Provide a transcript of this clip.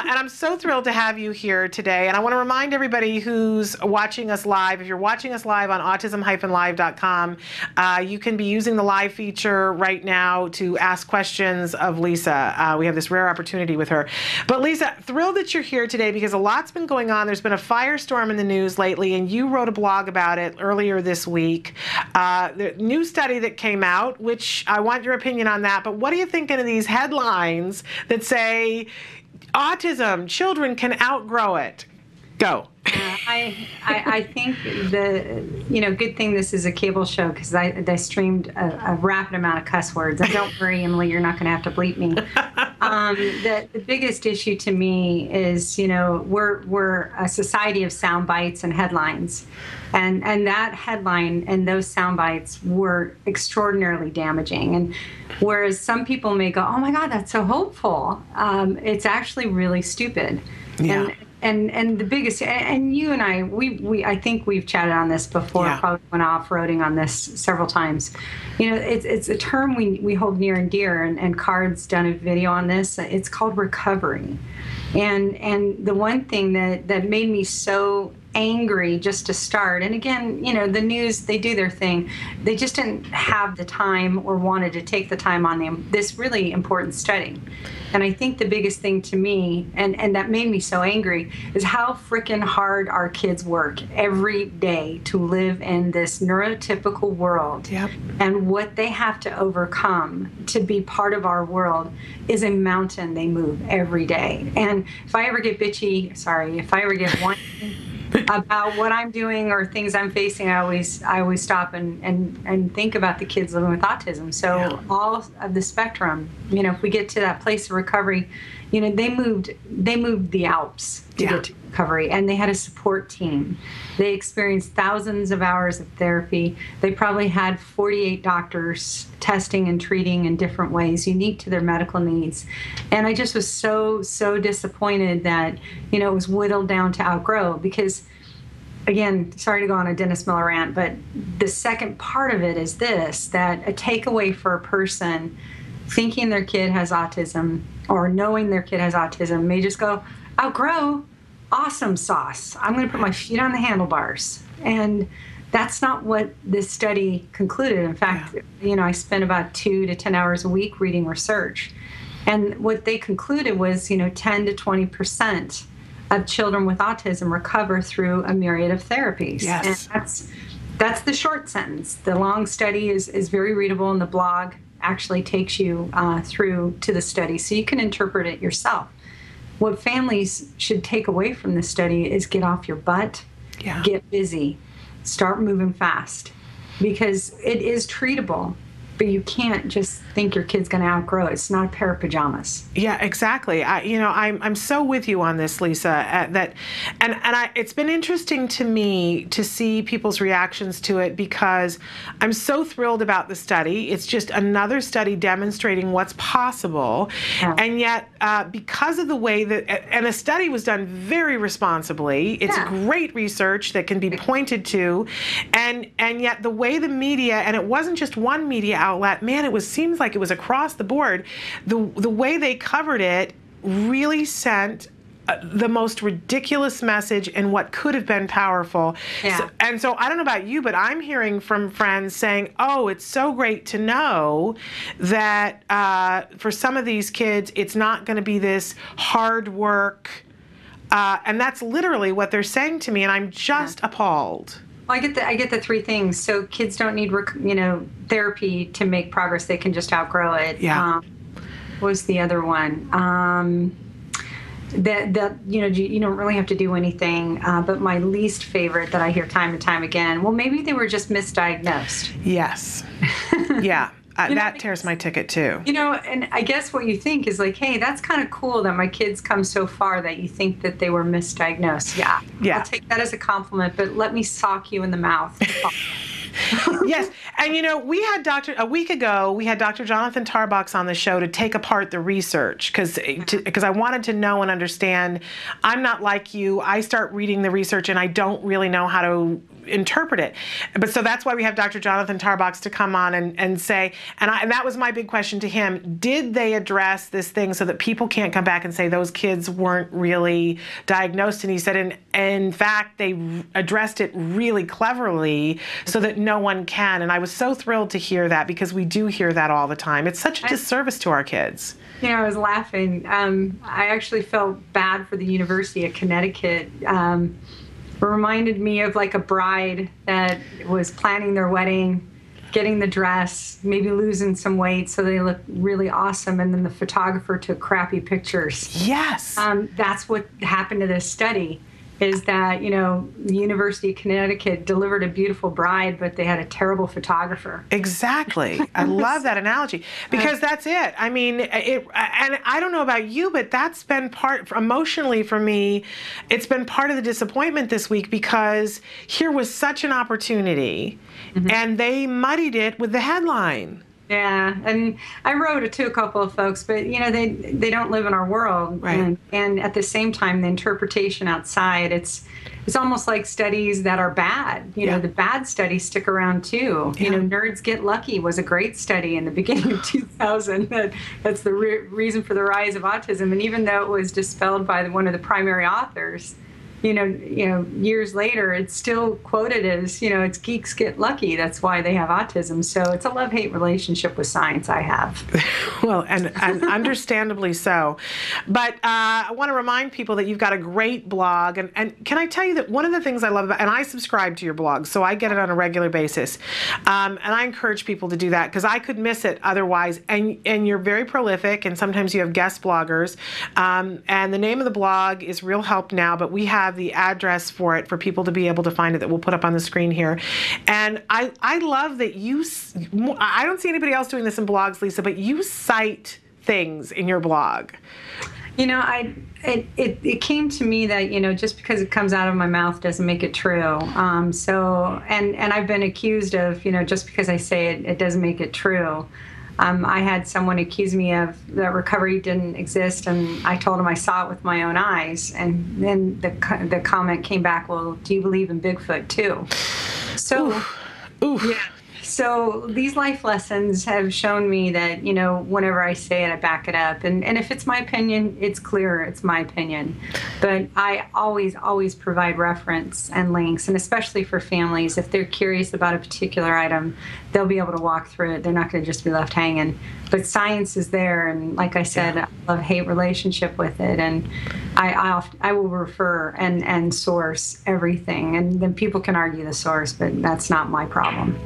And I'm so thrilled to have you here today. And I want to remind everybody who's watching us live, if you're watching us live on autism-live.com, you can be using the live feature right now to ask questions of Lisa. We have this rare opportunity with her. But Lisa, thrilled that you're here today because a lot's been going on. There's been a firestorm in the news lately, and you wrote a blog about it earlier this week. The new study that came out, which I want your opinion on that, but what are you thinking of these headlines that say, autism, children can outgrow it? Go. I think good thing this is a cable show because I streamed a rapid amount of cuss words. And don't worry, Emily, you're not going to have to bleep me. The biggest issue to me is, we're a society of sound bites and headlines. And that headline and those sound bites were extraordinarily damaging. And whereas some people may go, oh my God, that's so hopeful, it's actually really stupid. Yeah. And the biggest, and you and I think we've chatted on this before, yeah. Probably went off-roading on this several times. It's a term we hold near and dear, and Card's done a video on this. It's called recovery. And the one thing that made me so angry just to start, and again, the news, they do their thing. They just didn't have the time or wanted to take the time on this really important study. And I think the biggest thing to me, and that made me so angry, is how freaking hard our kids work every day to live in this neurotypical world. Yep. And what they have to overcome to be part of our world is a mountain they move every day. And if I ever get whiny about what I'm doing or things I'm facing, I always stop and think about the kids living with autism. So yeah. All of the spectrum, if we get to that place of recovery, they moved the Alps to yeah. get to recovery, and they had a support team. They experienced thousands of hours of therapy. They probably had 48 doctors testing and treating in different ways, unique to their medical needs. And I just was so disappointed that, it was whittled down to outgrow because, again, sorry to go on a Dennis Miller rant, but the second part of it is this, that a takeaway for a person thinking their kid has autism or knowing their kid has autism may just go, outgrow, awesome sauce. I'm going to put my feet on the handlebars. And that's not what this study concluded. In fact, yeah. I spent about 2 to 10 hours a week reading research. And what they concluded was, 10 to 20% of children with autism recover through a myriad of therapies. Yes. And that's the short sentence. The long study is very readable, and the blog actually takes you through to the study so you can interpret it yourself. What families should take away from this study is get off your butt, yeah. get busy, start moving fast, because it is treatable. But you can't just think your kid's going to outgrow it. It's not a pair of pajamas. Yeah, exactly. I'm so with you on this, Lisa. It's been interesting to me to see people's reactions to it because I'm so thrilled about the study. It's just another study demonstrating what's possible, yeah. And yet because of the way and the study was done very responsibly. It's yeah. great research that can be pointed to, and yet the way the media, and it wasn't just one media outlet, man, seems like it was across the board. The way they covered it really sent the most ridiculous message and what could have been powerful. Yeah. So I don't know about you, but I'm hearing from friends saying, oh, it's so great to know that for some of these kids, it's not going to be this hard work. And that's literally what they're saying to me, and I'm just appalled. Well, I get the 3 things. So kids don't need, therapy to make progress. They can just outgrow it. Yeah. What was the other one? That you don't really have to do anything. But my least favorite that I hear time and time again, well, maybe they were just misdiagnosed. Yes. Yeah. That tears my ticket too. And I guess what you think is like, hey, that's kind of cool that my kids come so far that you think that they were misdiagnosed. Yeah. I'll take that as a compliment, but let me sock you in the mouth. Yes. And we had a week ago, we had Dr. Jonathan Tarbox on the show to take apart the research because I wanted to know and understand. I'm not like you. I start reading the research and I don't really know how to interpret it. But so that's why we have Dr. Jonathan Tarbox to come on and say, and that was my big question to him, did they address this thing so that people can't come back and say those kids weren't really diagnosed? And he said, in fact, they addressed it really cleverly so that no one can. And I was so thrilled to hear that, because we do hear that all the time. It's such a disservice to our kids. You know, I was laughing. I actually felt bad for the University of Connecticut. It reminded me of like a bride that was planning their wedding, getting the dress, maybe losing some weight so they look really awesome, and then the photographer took crappy pictures. Yes. That's what happened to this study, is that, you know, the University of Connecticut delivered a beautiful bride, but they had a terrible photographer. Exactly. I love that analogy, because that's it. I mean, and I don't know about you, but that's been part, emotionally for me, it's been part of the disappointment this week, because here was such an opportunity, and they muddied it with the headline. Yeah, and I wrote it to a couple of folks, but you know, they don't live in our world, right. And at the same time, the interpretation outside, it's almost like studies that are bad. You know, the bad studies stick around too. You know, Nerds Get Lucky was a great study in the beginning of 2000. That's the reason for the rise of autism, and even though it was dispelled by one of the primary authors, you know, years later, it's still quoted as, you know, it's geeks get lucky. That's why they have autism. So it's a love-hate relationship with science I have. Well, and understandably so. But I want to remind people that you've got a great blog. And can I tell you that one of the things I love about, and I subscribe to your blog, so I get it on a regular basis. And I encourage people to do that, because I could miss it otherwise. And you're very prolific, and sometimes you have guest bloggers. And the name of the blog is Real Help Now, but we have the address for it for people to be able to find it that we'll put up on the screen here. And I love that I don't see anybody else doing this in blogs, Lisa, but you cite things in your blog. You know, it came to me that, you know, just because it comes out of my mouth doesn't make it true. So I've been accused of, you know, just because I say it doesn't make it true. I had someone accuse me of that recovery didn't exist, and I told him I saw it with my own eyes. And then the comment came back, well, do you believe in Bigfoot too? So, yeah. So these life lessons have shown me that, you know, whenever I say it, I back it up. And if it's my opinion, it's clear it's my opinion. But I always provide reference and links, and especially for families, if they're curious about a particular item, they'll be able to walk through it. They're not going to just be left hanging. But science is there, and like I said, I love hate relationship with it, and I will refer and source everything, and then people can argue the source, but that's not my problem.